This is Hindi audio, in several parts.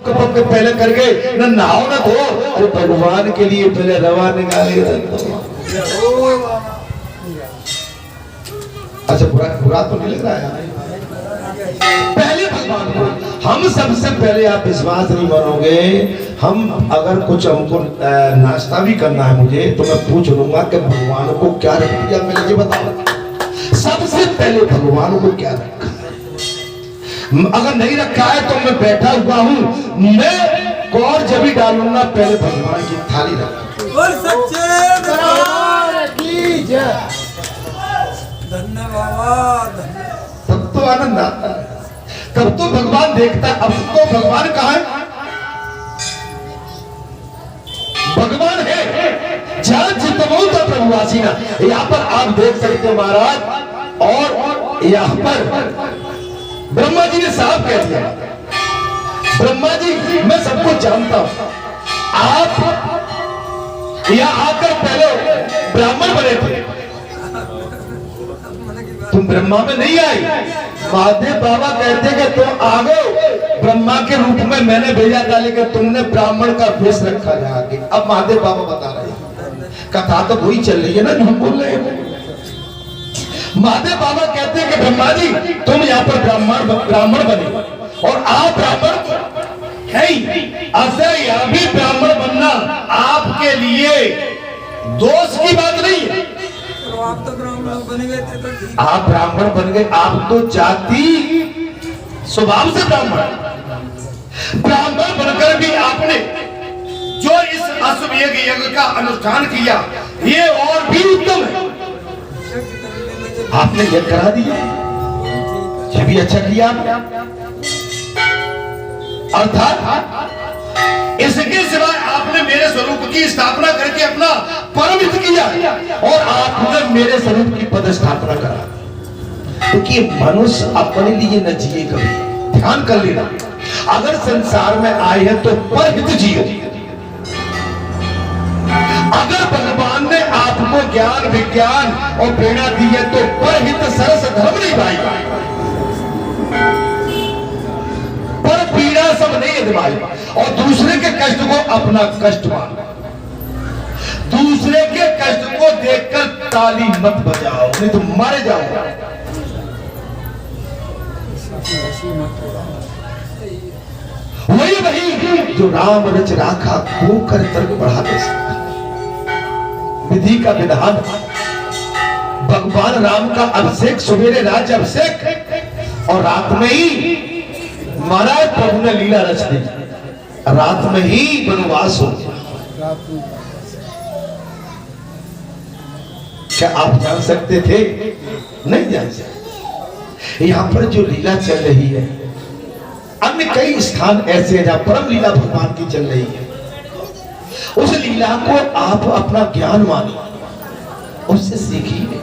के पहले करके न नहाओ न धो, अरे भगवान के लिए पहले रवा निकाले। अच्छा बुरा तो नहीं लग रहा है? पहले भगवान को हम सबसे पहले, आप विश्वास नहीं मानोगे, हम अगर कुछ हमको नाश्ता भी करना है मुझे तो मैं पूछ लूंगा कि भगवान को क्या रख दिया, मैं ये बताओ। सबसे पहले भगवान को क्या रखा, अगर नहीं रखा है तो मैं बैठा हुआ हूँ, मैं गौर जब भी डालूंगा पहले भगवान की थाली रखा। और सच्चे दरबार की जय। धन्यवाद। तब तो आनंद आता है, तब तो भगवान देखता है। अब तो भगवान कहाँ है? भगवान है जहाँ चितमऊ था प्रभुवासी ना। यहाँ पर आप देख सकते हो महाराज, और यहाँ पर ब्रह्मा जी ने साफ कह दिया, ब्रह्मा जी मैं सबको जानता हूं, आप यहाँ आकर पहले ब्राह्मण बने थे, तुम ब्रह्मा में नहीं आई। महादेव बाबा कहते कि तुम आ गए ब्रह्मा के रूप में, मैंने भेजा था लेकिन तुमने ब्राह्मण का वेश रखा है आगे। अब महादेव बाबा बता रहे हैं, कथा तो वही चल रही है ना जो हम बोल रहे हैं। महादेव बाबा कहते हैं कि ब्रह्मा जी तुम यहाँ पर ब्राह्मण बने और आप ब्राह्मण है ही, अतः यह भी ब्राह्मण बनना आपके लिए दोष की बात नहीं है। तो आप तो ब्राह्मण बन गए थे तो ठीक। आप ब्राह्मण बन गए, आप तो जाति स्वभाव से ब्राह्मण बनकर भी आपने जो इस अश्वमेध यज्ञ का अनुष्ठान किया ये और भी उत्तम है। आपने यज्ञ करा दिया, ये भी अच्छा किया अर्थात इसके सिवाय आपने मेरे स्वरूप की स्थापना करके अपना परम हित किया और आपने मेरे स्वरूप की पदस्थापना करा। क्योंकि मनुष्य अपने लिए न जिए, कभी ध्यान कर लेना, अगर संसार में आए हैं तो परहित जियो। अगर भगवान ने आपको ज्ञान विज्ञान और प्रेरणा दी है तो परहित सरस धर्म नहीं भाई, पर पीड़ा सब नहीं है भाई। और दूसरे के कष्ट को अपना कष्ट मान, दूसरे के कष्ट को देखकर ताली मत बजाओ, नहीं तो मर जाओ। वही जो राम रच राखा को कर तर्क बढ़ा दे सकता, विधि का विधान। भगवान राम का अभिषेक सवेरे राज्य अभिषेक और रात में ही महाराज प्रभु ने लीला रच दी, रात में ही वनवास हो। क्या आप जान सकते थे? नहीं जान सकते। यहाँ पर जो लीला चल रही है, अन्य कई स्थान ऐसे हैं जहां परम लीला भगवान की चल रही है, उस लीला को आप अपना ज्ञान मानिए, उससे सीखिए।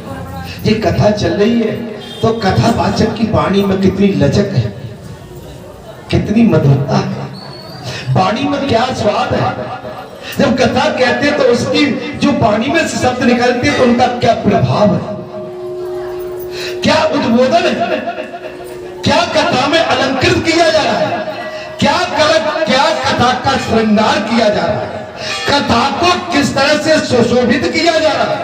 ये कथा चल रही है तो कथावाचक की वाणी में कितनी लचक है, कितनी मधुरता है, वाणी में क्या स्वाद है। जब कथा कहते तो उसकी जो वाणी में से शब्द निकलते तो उनका क्या प्रभाव है, क्या उद्बोधन है, क्या कथा में अलंकृत किया जा रहा है, क्या कथा का श्रृंगार किया जा रहा है, कथा को किस तरह से सुशोभित किया जा रहा है,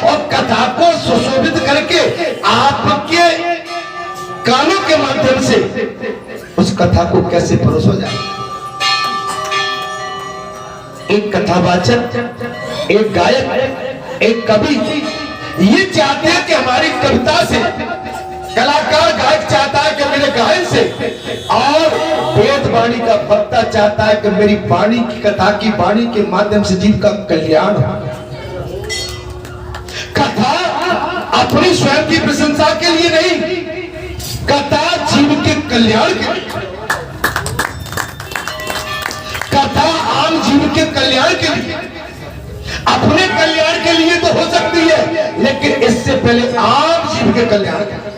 और कथा को सुशोभित करके आपके कानों के माध्यम से उस कथा को कैसे परोसा जाए। एक कथावाचक, एक गायक, एक कवि ये चाहते हैं कि हमारी कविता से, कलाकार गायक चाहता है कि मेरे गायन से, और वेद वाणी का वक्ता चाहता है कि मेरी वाणी की, कथा की वाणी के माध्यम से जीव का कल्याण हो। कथा अपनी स्वयं की प्रशंसा के लिए नहीं, कथा जीव के कल्याण के लिए, कथा आम जीव के कल्याण के लिए। अपने कल्याण के लिए तो हो सकती है, लेकिन इससे पहले आम जीव के कल्याण के लिए,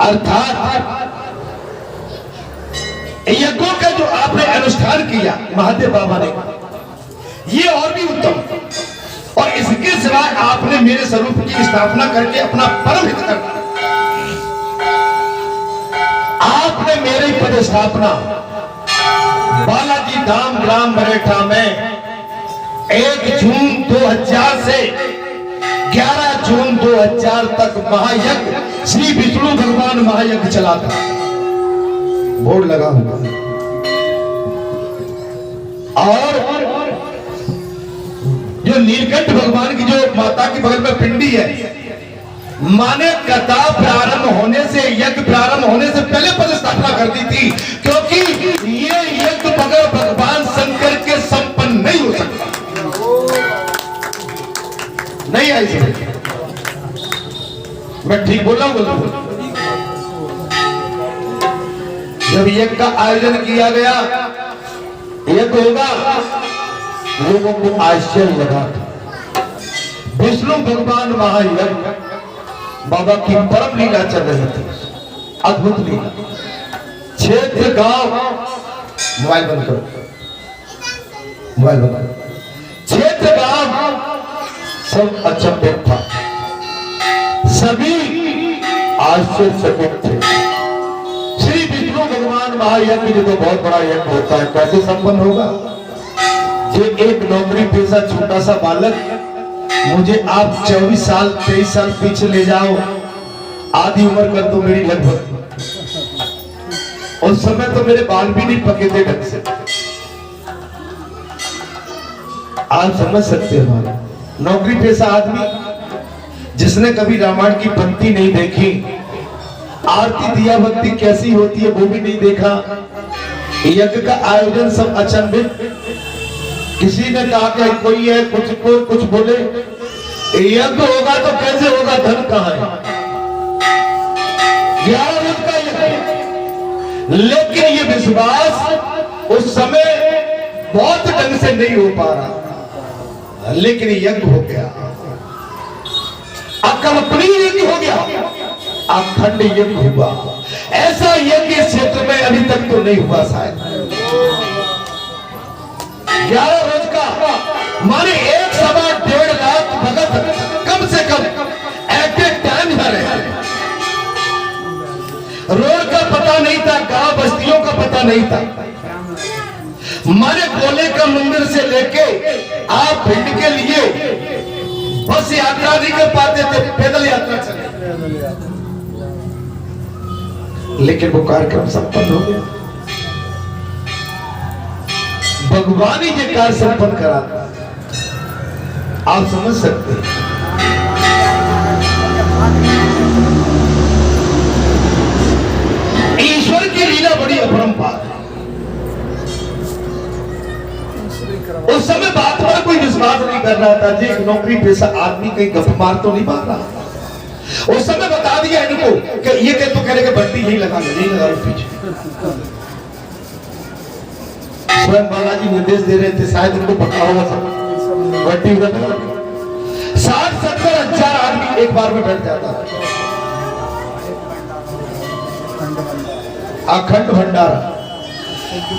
अर्थात यज्ञों का जो आपने अनुष्ठान किया महादेव बाबा ने, ये और भी उत्तम। और इसके सिवाय आपने मेरे स्वरूप की स्थापना करके अपना परम हित करना, आपने मेरी पद स्थापना बालाजी धाम ग्राम मरेठा में 1 जून 2000 से 11 जून 2000 तक महायज्ञ श्री विष्णु भगवान महायज्ञ चला था। बोर्ड लगा हुआ और जो नीलकंठ भगवान की जो माता के बगल में पिंडी है, माने कथा प्रारंभ होने से, यज्ञ प्रारंभ होने से पहले प्रतिष्ठापना कर दी थी, क्योंकि ये यज्ञ बगैर भगवान शंकर के संपन्न नहीं हो सकता। नहीं आई समझ? मैं ठीक बोला हूं? जब यज्ञ का आयोजन किया गया, यज्ञ होगा, लोगों को आश्चर्य लगा था। विष्णु भगवान महायज्ञ बाबा की परम लीला चल रही थी, अद्भुत लीला। क्षेत्र गांव, मोबाइल बंद करो, मोबाइल बंद करो। क्षेत्र गांव सब अचंभित था, सभी आश्चर्यचकित थे। श्री विष्णु भगवान महायज्ञ जो तो बहुत बड़ा यज्ञ होता है, कैसे संपन्न होगा? जो एक नौकरी पेशा छोटा सा बालक, मुझे आप 24 साल 23 साल पीछे ले जाओ, आधी उम्र कर दो मेरी लगभग, उस समय तो मेरे बाल भी नहीं पके थे ढंग से। आप समझ सकते हैं, हमारा नौकरी पेशा आदमी जिसने कभी रामायण की पंक्ति नहीं देखी, आरती दिया बत्ती कैसी होती है वो भी नहीं देखा, यज्ञ का आयोजन सब अचंभित। किसी ने कहा कि कोई है, कुछ बोले, यज्ञ होगा तो कैसे होगा, धन कहां है? 11 रोज का यज्ञ, लेकिन ये विश्वास उस समय बहुत ढंग से नहीं हो पा रहा, लेकिन यज्ञ हो गया, अकल्पनीय यज्ञ हो गया, अखंड यज्ञ हुआ। ऐसा यज्ञ इस क्षेत्र में अभी तक तो नहीं हुआ शायद। 11 रोज का, माने 1.25 लाख भगत कम से कम एट ए टाइम यहाँ रहे। रोड का पता नहीं था, गांव बस्तियों का पता नहीं था, माने गोले का मंदिर से लेके आप भिंड के लिए बस यात्रा नहीं कर पाते थे, पैदल यात्रा चले, लेकिन वो कार्यक्रम संपन्न हो गया। भगवान ही ये कार्य संपन्न कराता, आप समझ सकते हैं। ईश्वर की लीला बड़ी अपरंपार है। उस समय बात पर कोई विश्वास नहीं कर रहा था जी, एक नौकरी पेशा आदमी कहीं गप मार तो नहीं मार रहा। उस समय बता दिया इनको कि ये कह तो कह रहे बत्ती यही लगा लो, नहीं लगा लो पीछे। स्वयं बालाजी निर्देश दे रहे थे, शायद उनको पता होगा सब, बत्ती उधर 60-70 हजार आदमी एक बार में बैठ जाता था। अखंड भंडारा,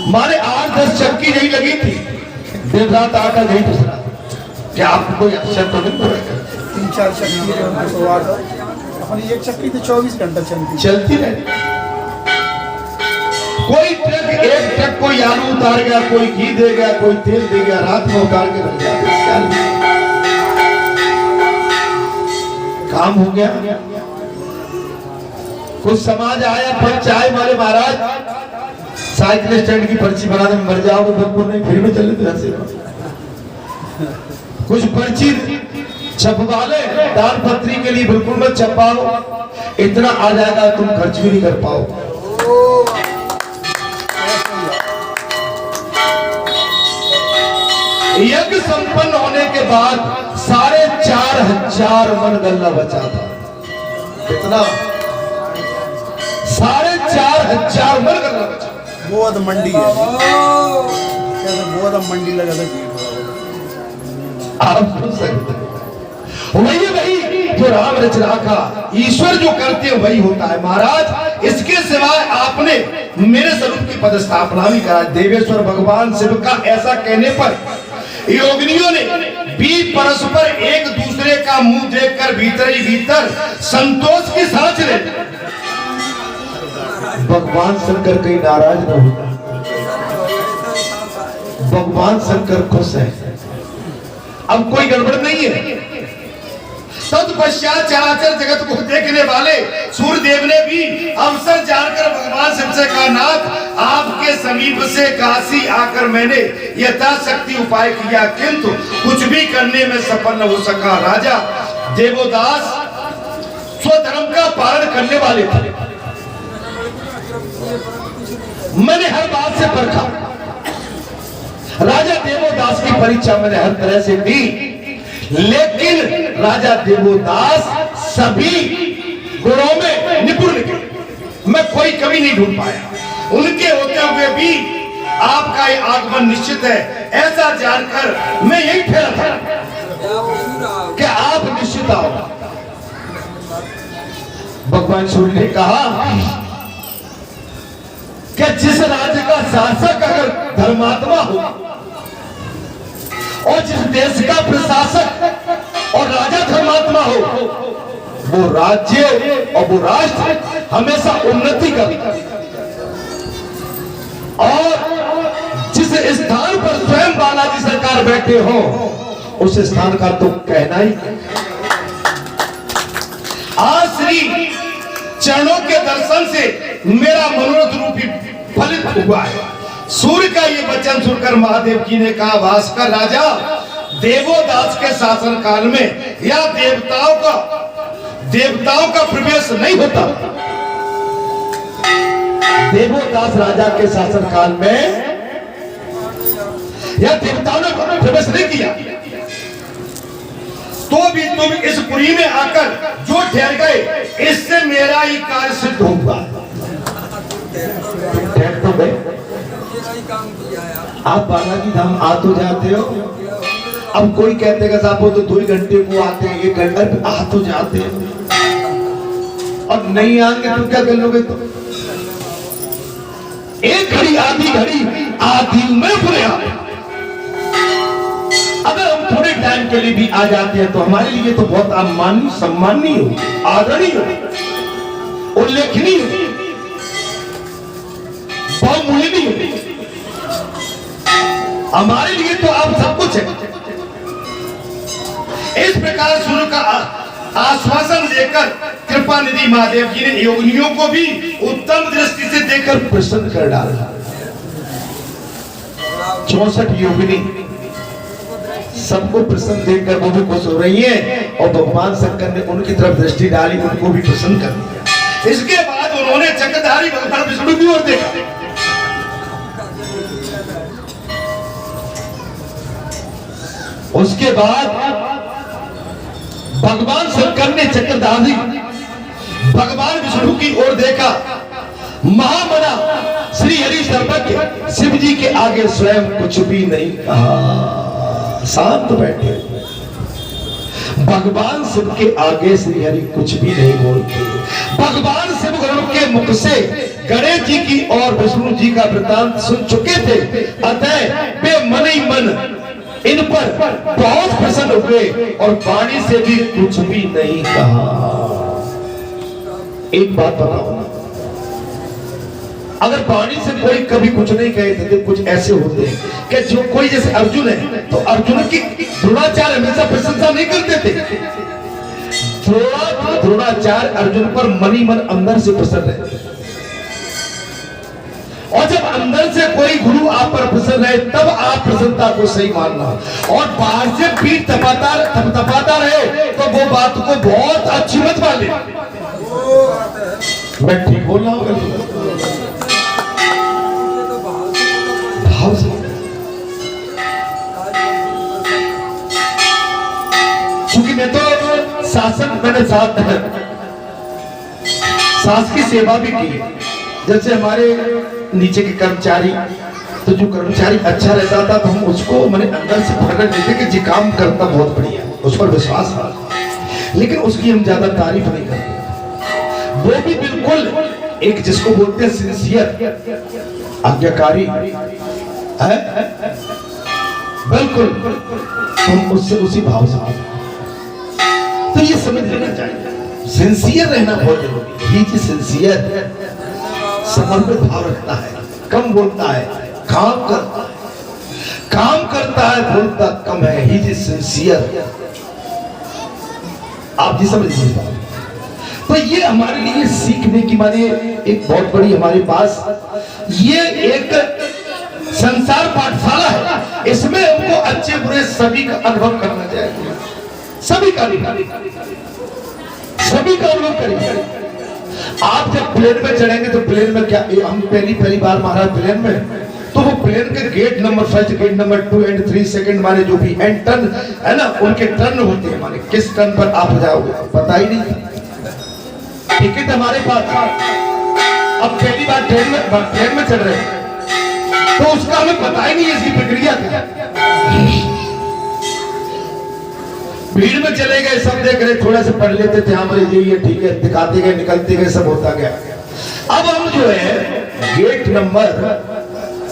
माने 8-10 चक्की नहीं लगी थी, दिन रात आटा नहीं दूसरा। क्या आपको कोई अक्षर तो नहीं पड़ा? 3-4 चक्की अपनी एक चक्की तो 24 घंटा चलती रहे। कोई ट्रक, एक ट्रक कोई आलू उतार गया, कोई घी दे गया, कोई तेल दे गया, रात में उतार के रख जाते, काम हो गया। कुछ समाज आया, पंचायत वाले महाराज साइकिल स्टैंड की पर्ची बनाने में मर जाओगे, बिल्कुल नहीं, फिर भी चले थे। कुछ पर्ची छपवा ले, दान पत्री के लिए बिल्कुल मत छपाओ, इतना आ जाएगा तुम खर्च भी नहीं कर पाओ। यज्ञ संपन्न होने के बाद 4,500 मन गल्ला बचा था। कितना? 4,500 मन गल्ला बचा। गोद मंडी है, गोद मंडी लगा था। आप सुन सकते हैं, वही जो राम रचना का ईश्वर जो करते हैं वही होता है महाराज। इसके सिवाय आपने मेरे स्वरूप की पदस्थापना भी करा। देवेश्वर भगवान शिव का ऐसा कहने पर योगिनियों ने भी परस्पर एक दूसरे का मुंह देखकर भीतर ही भीतर संतोष की सांस ले। भगवान शंकर कहीं नाराज न हो। भगवान शंकर खुश है, अब कोई गड़बड़ नहीं है। तत्पश्चात चराचर जगत को देखने वाले सूर्यदेव ने भी अवसर जानकर भगवान शिव से कहा, नाथ आपके समीप से काशी आकर मैंने यथाशक्ति उपाय किया, किंतु कुछ भी करने में सफल न हो सका। राजा देवोदास स्वधर्म का पालन करने वाले थे। मैंने हर बात से परखा, राजा देवोदास की परीक्षा मैंने हर तरह से दी, लेकिन राजा देवोदास सभी गुणों में निपुण निकले, मैं कोई कमी नहीं ढूंढ पाया। उनके होते हुए भी आपका ये आगमन निश्चित है, ऐसा जानकर मैं यही ठहरा था कि आप निश्चित आओ। भगवान सूर्य ने कहा कि जिस राज्य का शासक अगर धर्मात्मा हो और जिस देश का प्रशासक और राजा धर्मात्मा हो, वो राज्य और वो राष्ट्र हमेशा उन्नति करता है। और जिस स्थान पर स्वयं बालाजी सरकार बैठे हो, उस स्थान का तो कहना ही। आज श्री चरणों के दर्शन से मेरा मनोरथ रूपी फलित हुआ है। सूर्य का ये वचन सुनकर महादेव जी ने कहा, भास्कर राजा, देवोदास के शासन काल में या देवताओं का प्रवेश नहीं होता। देवोदास राजा के शासन काल में या देवताओं ने प्रवेश नहीं किया, तो भी तुम इस पुरी में आकर जो ठहर गए, इससे मेरा ही कार्य सिद्ध हुआ। ठहर तो गए, आप बालाजी धाम आ तो जाते हो। अब कोई कहते हैं साहब वो तो 2 घंटे को आते हैं, 1 घंटे पे आ तो जाते हैं, अब नहीं आएंगे तो क्या कर लोगे? तो एक घड़ी आधी में बुरे आते। अगर हम थोड़े टाइम के लिए भी आ जाते हैं तो हमारे लिए तो बहुत सम्माननीय हो, आदरणीय हो, उल्लेखनीय हो, बहुमूल्य हो। हमारे लिए तो आप सब कुछ है। इस प्रकार सूर्य का आश्वासन देकर कृपा निधि महादेव जी ने योगिनियों को भी उत्तम दृष्टि से देखकर प्रसन्न कर डाला। 64 योगिनी सबको प्रसन्न देखकर वो भी खुश हो रही है, और भगवान शंकर ने उनकी तरफ दृष्टि डाली, उनको भी प्रसन्न कर दिया। इसके बाद उन्होंने चक्रधारी भगवान विष्णु की ओर देखा। उसके बाद भगवान शंकर ने चक्रधारी भगवान विष्णु की ओर देखा। महामना श्री हरि सर्वज्ञ शिव जी के आगे स्वयं कुछ भी नहीं कहा, शांत बैठे। भगवान शिव के आगे श्री हरि कुछ भी नहीं बोलते। भगवान शिव के मुख से गणेश जी की और विष्णु जी का वृतांत सुन चुके थे, अतः वे मन ही मन इन पर बहुत प्रसन्न हुए और वाणी से भी कुछ भी नहीं कहा। एक बात बताओ ना, अगर वाणी से कोई कभी कुछ नहीं कहे थे, कुछ ऐसे होते हैं कि जो कोई जैसे अर्जुन है, तो अर्जुन की द्रोणाचार्य हमेशा प्रशंसा नहीं करते थे। द्रोणाचार्य अर्जुन पर मन ही मन अंदर से प्रसन्न रहते। और जब अंदर से कोई गुरु आप पर प्रसन्न है, तब आप प्रसन्नता को सही मानना, और बाहर से पीठ थपथपाता रहे तो वो बात को बहुत अच्छी मत मान ले। मैं ठीक बोल रहा हूं? भाव से क्योंकि मैं तो शासन मैंने सास की सेवा भी की है। जैसे हमारे नीचे के कर्मचारी, तो जो कर्मचारी अच्छा रहता था तो हम उसको मैंने अंदर से पकड़ लेते कि जी काम करता बहुत बढ़िया, उस पर विश्वास था, लेकिन उसकी हम ज्यादा तारीफ नहीं करते। वो भी बिल्कुल एक जिसको बोलते हैं सिंसियर, आज्ञाकारी है, बिल्कुल हम उससे उसी भाव से। तो ये समझ लेना चाहिए, सिंसियर रहना बहुत जरूरी है। सिंसियर समर्पित भाव रखता है, कम बोलता है, काम करता है। काम करता है, बोलता कम है, ही इज सिंसियर। आप जी समझ लीजिए बात। तो ये हमारे लिए सीखने की माने एक बहुत बड़ी हमारे पास ये एक संसार पाठशाला है। इसमें हमको अच्छे बुरे सभी का अनुभव करना चाहिए, सभी का अनुभव करेंगे। आप जब प्लेन में चढ़ेंगे तो प्लेन में क्या, हम पहली बार महाराज प्लेन में, तो वो प्लेन के gate number first, gate number 2 and 3 second माने जो भी एंड टर्न है ना, उनके टर्न होते हैं, माने किस टर्न पर आप जाओगे पता ही नहीं। टिकट हमारे पास, अब पहली बार ट्रेन में चढ़ रहे हैं तो उसका हमें पता ही नहीं है इसकी प्रक्रिया क्या। भीड़ में चले गए, सब देख रहे, थोड़ा सा पढ़ लेते थे, हमारे ये ठीक है, दिखाते गए, निकलते गए, सब होता गया। अब हम जो है गेट नंबर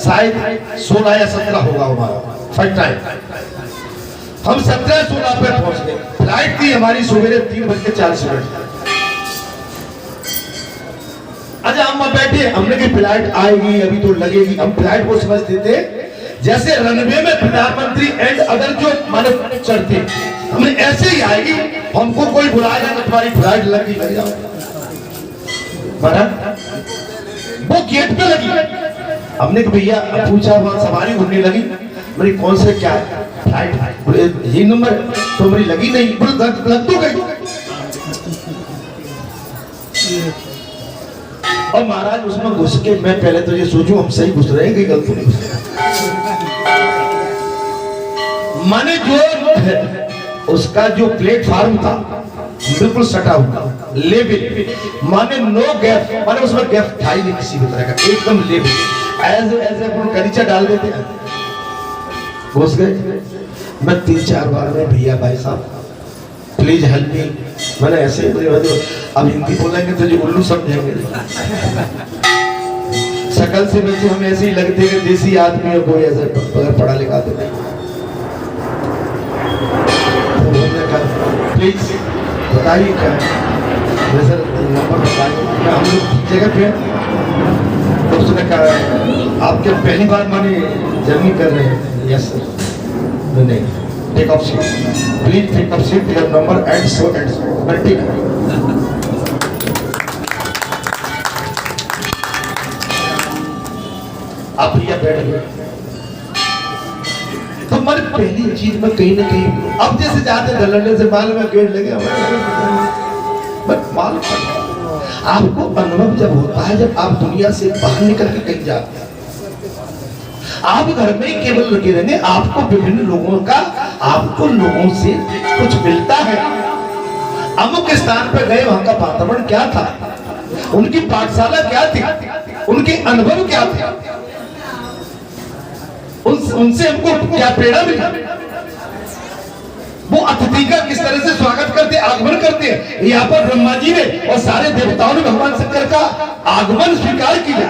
शायद 16 या 17 होगा हमारा फर्स्ट टाइम, हम 17-16 पे पहुंच गए। फ्लाइट थी हमारी सवेरे 3:40। अच्छा हम बैठे, हमने की फ्लाइट आएगी अभी तो लगेगी। हम फ्लाइट को समझते थे जैसे रनवे में प्रधानमंत्री एंड अगर जो माने चढ़ते, हमने ऐसे ही आएगी, हमको कोई बुलाएगा तो तुम्हारी फ्लाइट लगी, लग जाओ। वो गेट पे लगी, हमने कहा भैया पूछा, वहां सवारी उड़ने लगी, मेरी कौन से क्या है फ्लाइट, बोले यही नंबर, तो मेरी लगी नहीं, बोले लग तो गई। और महाराज उसमें घुस के मैं पहले तो ये सोचूं हम सही घुस रहे हैं कि गलत नहीं घुस रहे। माने जो उसका जो प्लेटफार्म था बिल्कुल सटा हुआ लेवल, माने नो गैप, माने उसमें गैप था ही नहीं किसी भी तरह का, एकदम लेवल, ऐसे कलीचा डाल देते हैं। घुस गए, मैं 3-4 बार में भैया भाई साहब प्लीज हेल्प मी, मैंने ऐसे अब हिंदी बोलेंगे तो जो उल्लू समझेंगे। शकल से वैसे हम ऐसे ही लगते हैं देसी आदमी है, कोई ऐसे अगर पढ़ा लिखा तो नहीं। तो हमने कहा प्लीज बताइए क्या है, सर नंबर बताइए, हम लोग ठीक जगह पे। तो उसने कहा आपके पहली बार माने जर्नी कर रहे हैं? Yes sir. नहीं, take off seat, please take off seat, your number and so and so. मैं ठीक है। आप भैया बैठ गए, तो हमारी पहली चीज में कहीं ना कहीं, अब जैसे जाते दलने से माल में गेट लगे माल, आपको अनुभव जब होता है जब आप दुनिया से बाहर निकल के कहीं जाते हैं, आप घर में केवल लगे रहेंगे, आपको विभिन्न लोगों का, आपको लोगों से कुछ मिलता है। अमुक स्थान पर गए, वहां का वातावरण क्या था, उनकी पाठशाला क्या थी, उनके अनुभव क्या थे, उनसे हमको क्या प्रेरणा मिली, वो अतिथि का किस तरह से स्वागत करते, आगमन करते हैं। यहाँ पर ब्रह्मा जी ने और सारे देवताओं ने भगवान शंकर का आगमन स्वीकार किया,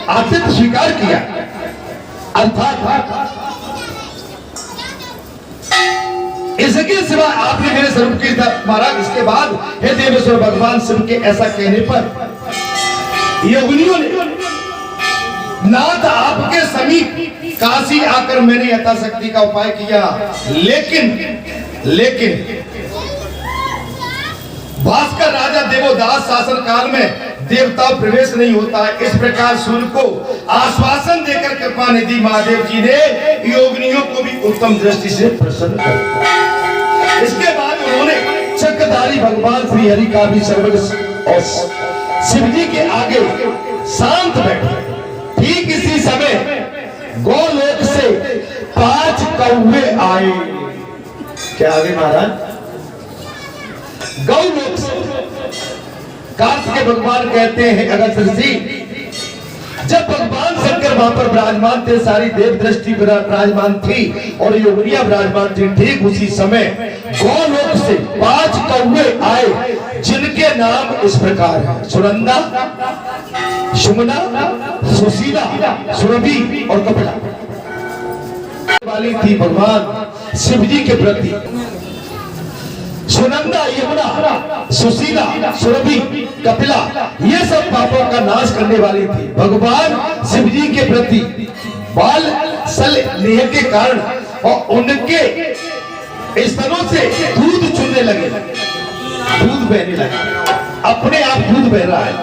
आतिथ्य स्वीकार किया। अर्थात इसके सिवा आपने मेरे स्वरूप की महाराज, इसके बाद हे देवेश्वर भगवान शिव के ऐसा कहने पर योगिनियों ने नाथ आपके समीप काशी आकर मैंने यथाशक्ति का उपाय किया, लेकिन भास्कर राजा देवोदास शासन काल में देवता प्रवेश नहीं होता है। इस प्रकार सूर्य को आश्वासन देकर कृपा निधि महादेव जी ने योगिनियों को भी उत्तम दृष्टि से प्रसन्न कर। इसके बाद उन्होंने चक्रधारी भगवान श्री हरि का भी सर्वज्ञ और शिव जी के आगे शांत बैठे। ठीक इसी समय गोलोक से 5 कौवे आए। क्या आगे महाराज? गौलोक से कार्तिक भगवान कहते हैं अगस्त्य जी, जब भगवान शंकर वहां पर विराजमान थे, सारी देव दृष्टि विराजमान थी और योगिनियां विराजमान थी, ठीक उसी समय गौलोक से 5 कौवे आए, जिनके नाम इस प्रकार है: सुनंदा, सुमना, सुशीला, सुरभि और कपिला। वाली थी भगवान शिव जी के प्रति। सुनंदा, यमुना, सुशीला, सुरभि, कपिला, ये सब पापों का नाश करने वाली थी। भगवान शिव जी के प्रति बाल स्नेह के कारण और उनके स्तनों से दूध चुनने लगे, दूध बहने लगा, अपने आप दूध बह रहा है।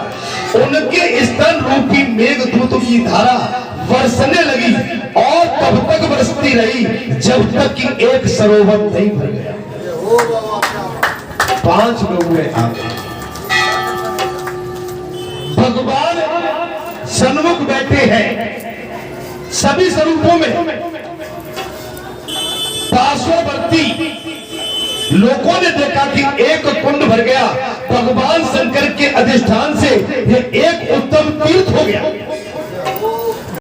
उनके स्तन रूपी मेघ दूध की धारा बरसने लगी और तब तक बरसती रही जब तक कि एक सरोवर नहीं भर गया। 5 लोग हुए आगे, भगवान सन्मुख बैठे हैं सभी स्वरूपों में। पार्श्ववर्ती लोगों ने देखा कि एक कुंड भर गया, भगवान शंकर के अधिष्ठान से यह एक उत्तम तीर्थ हो गया।